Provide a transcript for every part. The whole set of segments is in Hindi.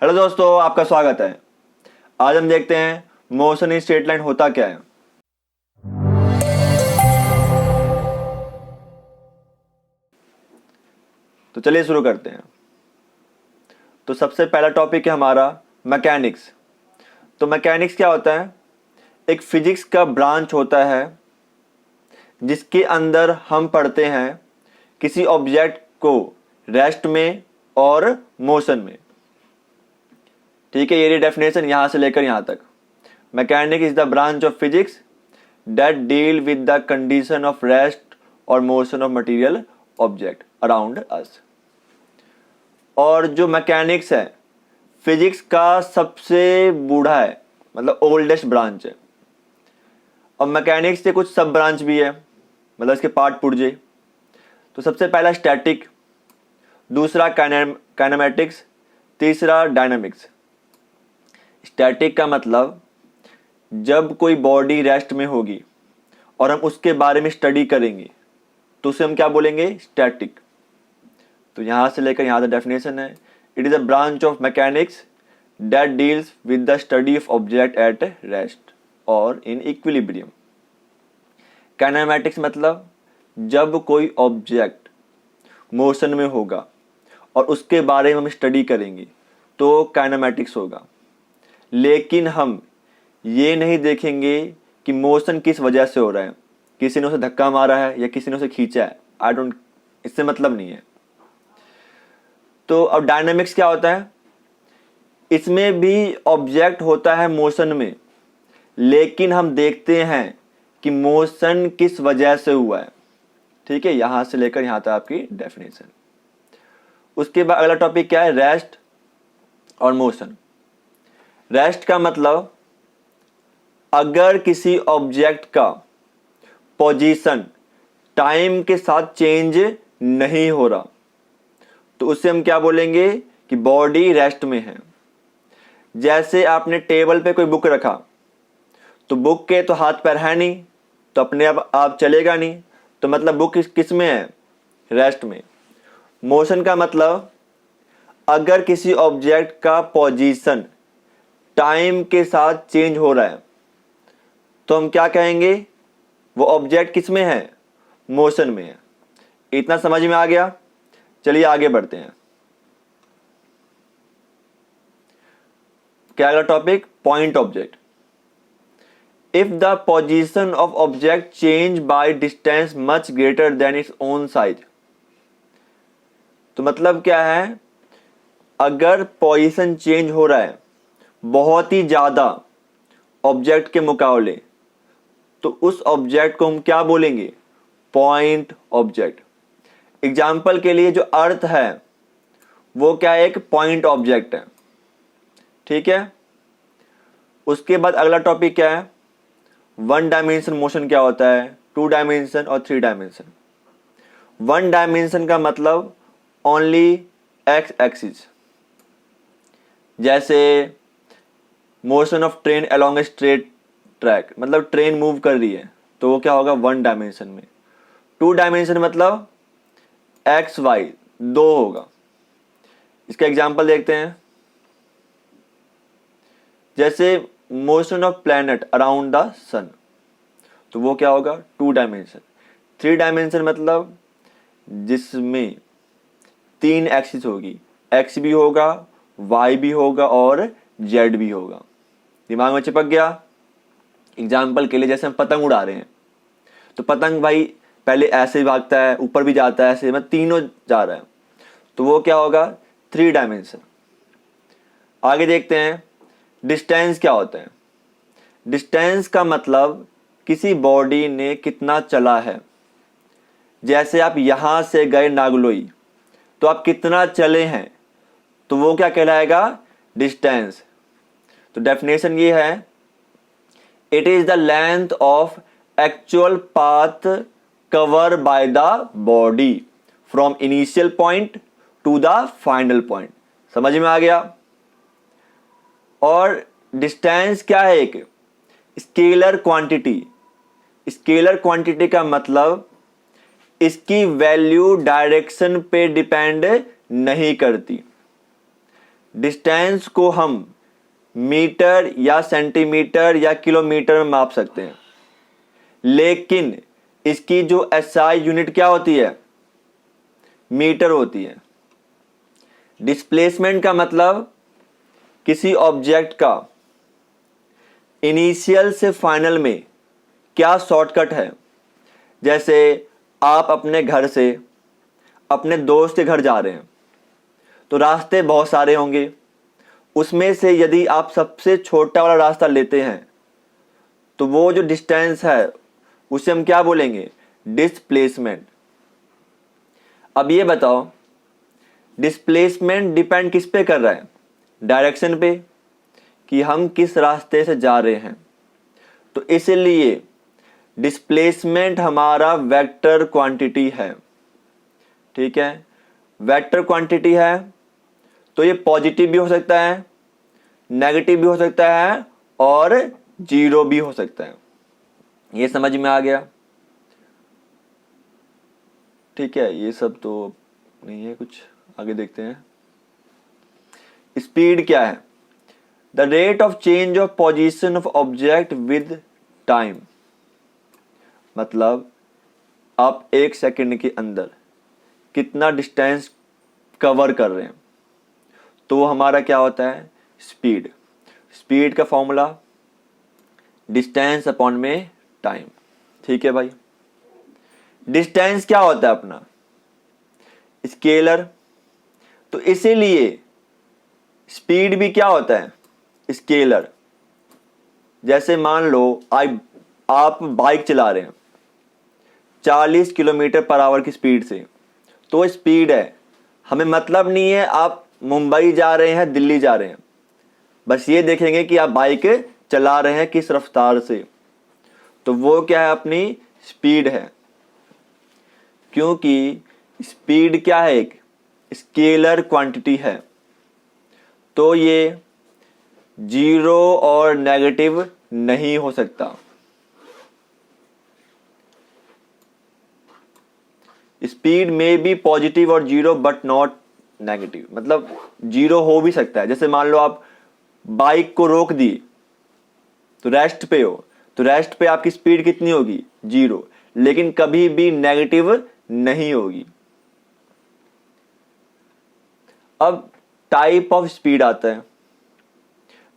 हेलो दोस्तों, आपका स्वागत है। आज हम देखते हैं मोशन इन स्ट्रेट लाइन होता क्या है। तो चलिए शुरू करते हैं। तो सबसे पहला टॉपिक है हमारा मैकेनिक्स। तो मैकेनिक्स क्या होता है? एक फिजिक्स का ब्रांच होता है जिसके अंदर हम पढ़ते हैं किसी ऑब्जेक्ट को रेस्ट में और मोशन में। ठीक है, ये डेफिनेशन यहां से लेकर यहां तक। Mechanics is the branch of physics that deal with the condition of rest or motion of material object around us। और जो मैकेनिक्स है फिजिक्स का सबसे बूढ़ा है, मतलब ओल्डेस्ट ब्रांच है। और मैकेनिक्स के कुछ सब ब्रांच भी है, मतलब इसके पार्ट पुर्जे। तो सबसे पहला स्टैटिक, दूसरा काइनेमेटिक्स, तीसरा डायनामिक्स। स्टैटिक का मतलब जब कोई बॉडी रेस्ट में होगी और हम उसके बारे में स्टडी करेंगे तो उसे हम क्या बोलेंगे? स्टैटिक। तो यहां से लेकर यहां तक डेफिनेशन है। It is a branch of mechanics that deals with the study of object at rest और इन इक्विलिब्रियम। काइनेमैटिक्स मतलब जब कोई ऑब्जेक्ट मोशन में होगा और उसके बारे में हम स्टडी करेंगे तो काइनेमैटिक्स होगा। लेकिन हम ये नहीं देखेंगे कि मोशन किस वजह से हो रहा है, किसी ने उसे धक्का मारा है या किसी ने उसे खींचा है। आई डोंट, इससे मतलब नहीं है। तो अब डायनामिक्स क्या होता है? इसमें भी ऑब्जेक्ट होता है मोशन में, लेकिन हम देखते हैं कि मोशन किस वजह से हुआ है। ठीक है, यहां से लेकर यहां तक आपकी डेफिनेशन। उसके बाद अगला टॉपिक क्या है? रेस्ट और मोशन। रेस्ट का मतलब अगर किसी ऑब्जेक्ट का पोजीशन टाइम के साथ चेंज नहीं हो रहा तो उसे हम क्या बोलेंगे? कि बॉडी रेस्ट में है। जैसे आपने टेबल पे कोई बुक रखा तो बुक के तो हाथ पैर है नहीं, तो अपने आप चलेगा नहीं, तो मतलब बुक किस में है? रेस्ट में। मोशन का मतलब अगर किसी ऑब्जेक्ट का पोजीशन टाइम के साथ चेंज हो रहा है तो हम क्या कहेंगे? वो ऑब्जेक्ट किस में है? मोशन में है। इतना समझ में आ गया? चलिए आगे बढ़ते हैं। क्या अगला topic? Point object. If the position of object change by distance much greater than its own size. तो मतलब क्या है? अगर पोजीशन चेंज हो रहा है बहुत ही ज्यादा ऑब्जेक्ट के मुकाबले तो उस ऑब्जेक्ट को हम क्या बोलेंगे? Point object. एग्जाम्पल के लिए जो अर्थ है वो क्या है? एक पॉइंट ऑब्जेक्ट है। ठीक है। उसके बाद अगला टॉपिक क्या है? वन डायमेंशन मोशन क्या होता है? टू डायमेंशन और थ्री डायमेंशन। वन डायमेंशन का मतलब ओनली एक्स एक्सिस। जैसे motion of train along a straight track, मतलब ट्रेन मूव कर रही है तो वो क्या होगा? वन डायमेंशन में। टू डायमेंशन मतलब एक्स वाई दो होगा। इसका एग्जांपल देखते हैं। जैसे motion of planet around the sun, तो वो क्या होगा? To dimension. थ्री डायमेंशन मतलब जिसमें तीन एक्सिस होगी, एक्स भी होगा, वाई भी होगा और जेड भी होगा। दिमाग में चिपक गया? एग्जाम्पल के लिए जैसे हम पतंग उड़ा रहे हैं तो पतंग भाई पहले ऐसे भागता है, ऊपर भी जाता है, ऐसे मतलब तीनों जा रहा है, तो वो क्या होगा? Three dimension. आगे देखते हैं डिस्टेंस क्या होता है। डिस्टेंस का मतलब किसी बॉडी ने कितना चला है। जैसे आप यहां से गए नागलोई तो आप कितना चले हैं, तो वो क्या कहलाएगा? डिस्टेंस। तो डेफिनेशन ये है, it is the length of actual path cover by the body from initial point two the final point. समझ में आ गया? और डिस्टेंस क्या है? एक स्केलर क्वांटिटी। स्केलर क्वांटिटी का मतलब इसकी वैल्यू डायरेक्शन पे डिपेंड नहीं करती। डिस्टेंस को हम मीटर या सेंटीमीटर या किलोमीटर में माप सकते हैं, लेकिन इसकी जो एसआई यूनिट क्या होती है, मीटर होती है। डिस्प्लेसमेंट का मतलब किसी ऑब्जेक्ट का इनिशियल से फाइनल में क्या शॉर्टकट है। जैसे आप अपने घर से अपने दोस्त के घर जा रहे हैं तो रास्ते बहुत सारे होंगे, उसमें से यदि आप सबसे छोटा वाला रास्ता लेते हैं तो वो जो डिस्टेंस है उसे हम क्या बोलेंगे, डिस्प्लेसमेंट। अब ये बताओ, डिस्प्लेसमेंट डिपेंड किस पे कर रहा है, डायरेक्शन पे, कि हम किस रास्ते से जा रहे हैं। तो इसलिए डिस्प्लेसमेंट हमारा वेक्टर क्वांटिटी है। ठीक है, वेक्टर क्वांटिटी है तो ये पॉजिटिव भी हो सकता है, नेगेटिव भी हो सकता है और जीरो भी हो सकता है। ये समझ में आ गया? ठीक है, ये सब तो नहीं है, कुछ आगे देखते हैं। स्पीड क्या है? The rate of change of position of object with time. मतलब आप 1 सेकंड के अंदर कितना डिस्टेंस कवर कर रहे हैं, तो हमारा क्या होता है, स्पीड। स्पीड का फॉर्मूला डिस्टेंस अपॉन में टाइम। ठीक है भाई। डिस्टेंस क्या होता है अपना, स्केलर। तो इसीलिए स्पीड भी क्या होता है, स्केलर। जैसे मान लो आप बाइक चला रहे हैं 40 किलोमीटर पर आवर की स्पीड से, तो स्पीड है। हमें मतलब नहीं है आप मुंबई जा रहे हैं, दिल्ली जा रहे हैं, बस ये देखेंगे कि आप बाइक चला रहे हैं किस रफ्तार से, तो वो क्या है, अपनी स्पीड है। क्योंकि स्पीड क्या है, एक स्केलर क्वांटिटी है, तो ये जीरो और नेगेटिव नहीं हो सकता। स्पीड में बी पॉजिटिव और जीरो बट नॉट नेगेटिव। मतलब जीरो हो भी सकता है। जैसे मान लो आप बाइक को रोक दी तो रेस्ट पे हो, तो रेस्ट पे आपकी स्पीड कितनी होगी, जीरो, लेकिन कभी भी नेगेटिव नहीं होगी। अब टाइप ऑफ स्पीड आता है।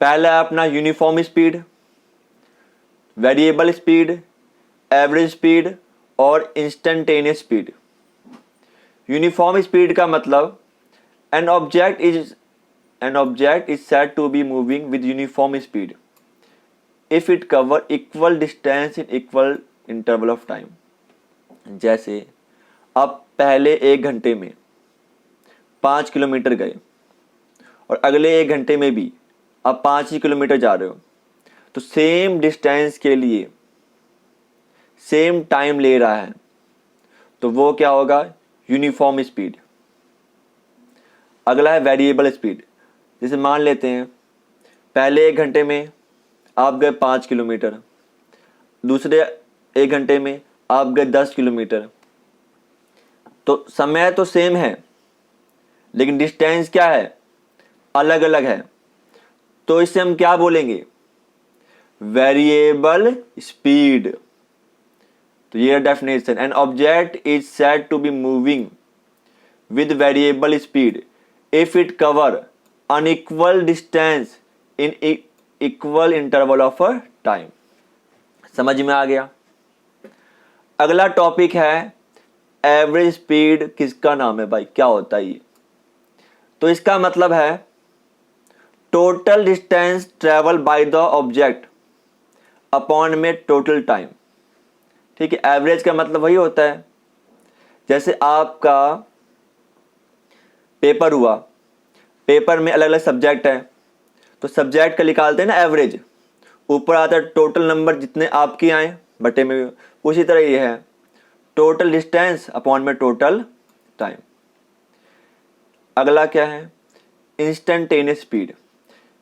पहला है अपना uniform speed, variable speed, average speed और इंस्टेंटेनियस स्पीड। यूनिफॉर्म स्पीड का मतलब an object is said to be moving with uniform speed if it cover equal distance in equal interval of time। जैसे आप पहले 1 घंटे में 5 किलोमीटर गए और अगले 1 घंटे में भी आप 5 ही किलोमीटर जा रहे हो, तो सेम डिस्टेंस के लिए सेम टाइम ले रहा है, तो वो क्या होगा, यूनिफॉर्म स्पीड। अगला है वेरिएबल स्पीड। जैसे मान लेते हैं पहले 1 घंटे में आप गए 5 किलोमीटर, दूसरे 1 घंटे में आप गए 10 किलोमीटर, तो समय तो सेम है लेकिन डिस्टेंस क्या है, अलग अलग है। तो इसे हम क्या बोलेंगे, वेरिएबल स्पीड। तो ये definition, an object is said to be moving with variable speed if it cover unequal distance in equal interval of time। समझ में आ गया? अगला टॉपिक है एवरेज स्पीड। किसका नाम है भाई, क्या होता है ये? तो इसका मतलब है total distance travel by the object upon में टोटल टाइम। ठीक है, एवरेज का मतलब वही होता है, जैसे आपका पेपर हुआ, पेपर में अलग अलग सब्जेक्ट है, तो सब्जेक्ट का निकालते हैं ना एवरेज, ऊपर आता है टोटल नंबर जितने आपके आए बटे में। उसी तरह ये है टोटल डिस्टेंस अपॉन में टोटल टाइम। अगला क्या है, instantaneous speed,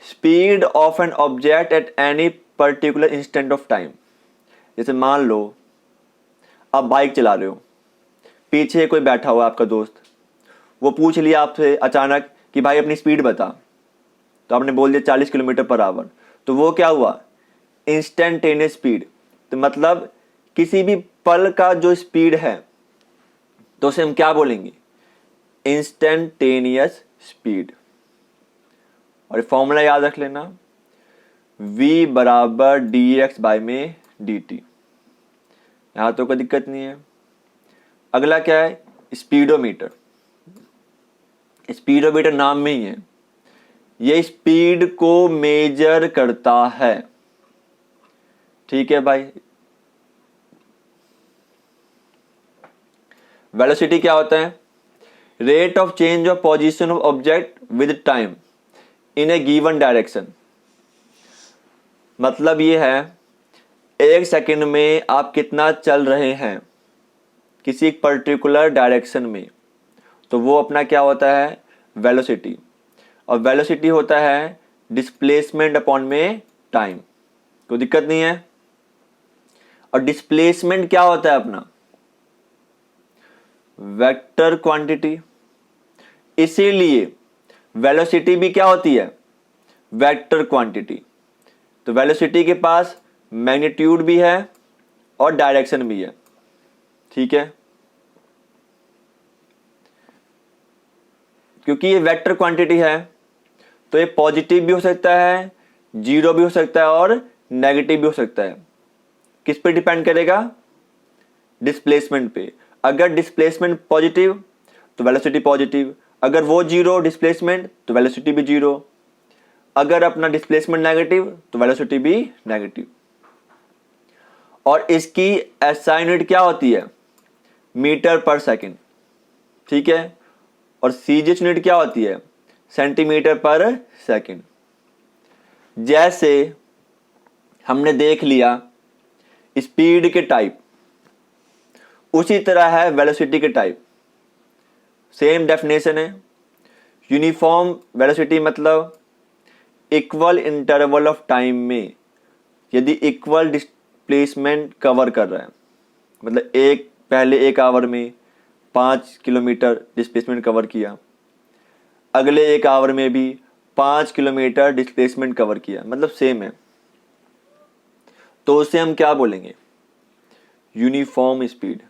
speed of an object at any particular instant of time. जैसे मान लो आप बाइक चला रहे हो, पीछे कोई बैठा हुआ आपका दोस्त, वो पूछ लिया आपसे अचानक कि भाई अपनी स्पीड बता, तो आपने बोल दिया 40 किलोमीटर पर आवर, तो वो क्या हुआ, इंस्टेंटेनियस स्पीड। तो मतलब किसी भी पल का जो स्पीड है तो उसे हम क्या बोलेंगे, इंस्टेंटेनियस स्पीड। और फॉर्मूला याद रख लेना, v बराबर डी एक्स बाई में डी टी। यहां तो कोई दिक्कत नहीं है। अगला क्या है, स्पीडोमीटर। स्पीडोमीटर नाम में ही है, ये स्पीड को मेजर करता है। ठीक है भाई। वेलोसिटी क्या होता है, rate of change of position of object with time in A given direction. मतलब ये है, एक सेकंड में आप कितना चल रहे हैं किसी एक पर्टिकुलर डायरेक्शन में, तो वो अपना क्या होता है, वेलोसिटी। और वेलोसिटी होता है डिस्प्लेसमेंट अपॉन में टाइम। कोई दिक्कत नहीं है। और डिस्प्लेसमेंट क्या होता है अपना, वेक्टर क्वांटिटी। इसीलिए वेलोसिटी भी क्या होती है, वेक्टर क्वांटिटी। तो वेलोसिटी के पास मैग्नीट्यूड भी है और डायरेक्शन भी है। ठीक है, क्योंकि ये वेक्टर क्वांटिटी है तो ये पॉजिटिव भी हो सकता है, जीरो भी हो सकता है और नेगेटिव भी हो सकता है। किस पे डिपेंड करेगा, डिस्प्लेसमेंट पे। अगर डिस्प्लेसमेंट पॉजिटिव तो वेलोसिटी पॉजिटिव, अगर वो जीरो डिस्प्लेसमेंट तो वेलोसिटी भी जीरो, अगर अपना डिस्प्लेसमेंट नेगेटिव तो वेलोसिटी भी नेगेटिव। और इसकी एसआई यूनिट क्या होती है, मीटर पर सेकंड। ठीक है, और सीजीएच यूनिट क्या होती है, सेंटीमीटर पर सेकंड। जैसे हमने देख लिया स्पीड के टाइप, उसी तरह है वेलोसिटी के टाइप। सेम डेफिनेशन है। यूनिफॉर्म वेलोसिटी मतलब इक्वल इंटरवल ऑफ टाइम में यदि इक्वल डिस्प्लेसमेंट कवर कर रहा है, मतलब पहले एक आवर में 5 किलोमीटर डिस्प्लेसमेंट कवर किया, अगले एक आवर में भी 5 किलोमीटर डिस्प्लेसमेंट कवर किया, मतलब सेम है, तो उसे हम क्या बोलेंगे, यूनिफॉर्म स्पीड।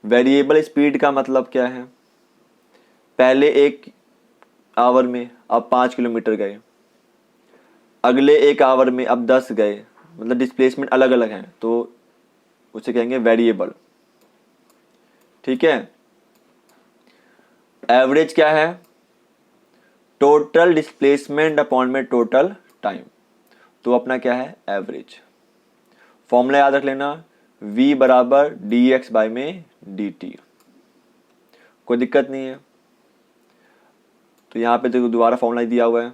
वेरिएबल स्पीड का मतलब क्या है, पहले एक आवर में आप 5 किलोमीटर गए, अगले एक आवर में आप 10 गए, मतलब डिस्प्लेसमेंट अलग अलग हैं, तो उसे कहेंगे वेरिएबल। ठीक है। एवरेज क्या है, टोटल डिस्प्लेसमेंट अपॉन में टोटल टाइम, तो अपना क्या है, एवरेज। फॉर्मूला याद रख लेना, v बराबर डी एक्स बाई में डी टी। कोई दिक्कत नहीं है। तो यहां पे देखो दोबारा फॉर्मूला दिया हुआ है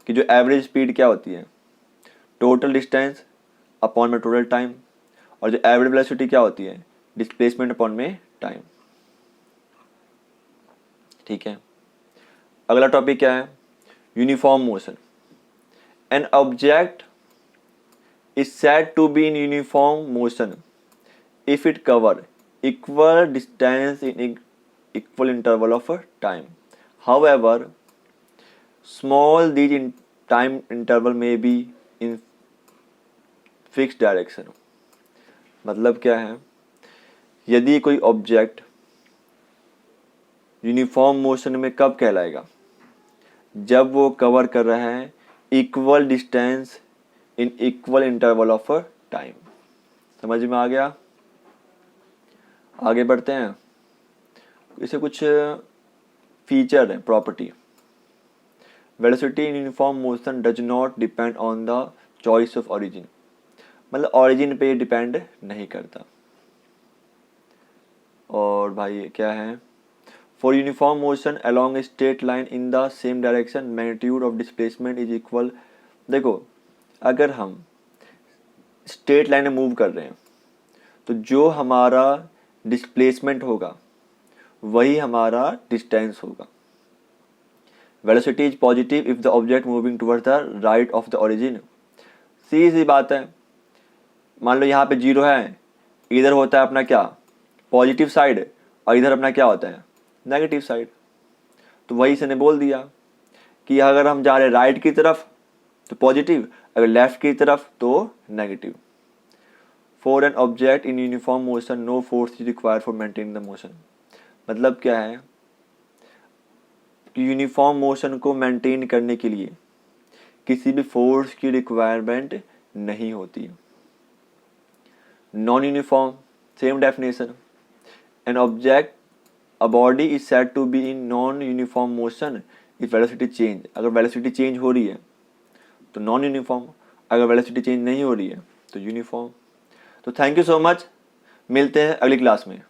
कि जो एवरेज स्पीड क्या होती है, टोटल डिस्टेंस अपॉन में टोटल टाइम, और जो एवरेज वेलोसिटी क्या होती है, डिस्प्लेसमेंट अपॉन में टाइम। ठीक है। अगला टॉपिक क्या है, uniform motion. An object is said to be in uniform motion if it cover equal distance in equal interval of time. However, small these time interval may be in fixed direction. मतलब क्या है, यदि कोई ऑब्जेक्ट यूनिफॉर्म मोशन में कब कहलाएगा, जब वो कवर कर रहा है equal distance in equal interval of time. समझ में आ गया। आगे बढ़ते हैं। इसे कुछ फीचर है, property. Velocity in uniform motion does not depend on the choice of origin, मतलब ओरिजिन पे डिपेंड नहीं करता। और भाई क्या है, for uniform motion along a straight line in the same direction magnitude of displacement is equal. देखो, अगर हम स्ट्रेट लाइन में मूव कर रहे हैं तो जो हमारा डिस्प्लेसमेंट होगा वही हमारा डिस्टेंस होगा। Velocity is positive if the object moving towards the right of the origin. सीधी बात है, मान लो यहाँ पे जीरो है, इधर होता है अपना क्या, पॉजिटिव साइड, और इधर अपना क्या होता है, नेगेटिव साइड। तो वही इसने बोल दिया कि अगर हम जा रहे हैं राइट की तरफ तो पॉजिटिव, अगर लेफ्ट की तरफ तो negative. For an object in uniform motion no force is required for maintain the motion. मतलब क्या है कि यूनिफॉर्म मोशन को मेंटेन करने के लिए किसी भी फोर्स की रिक्वायरमेंट नहीं होती। Non uniform, same definition, an object a body is said to be in non uniform motion if velocity change. अगर वेलोसिटी चेंज हो रही है तो नॉन यूनिफॉर्म, अगर वेलोसिटी चेंज नहीं हो रही है तो यूनिफॉर्म। तो थैंक यू सो मच, मिलते हैं अगली क्लास में।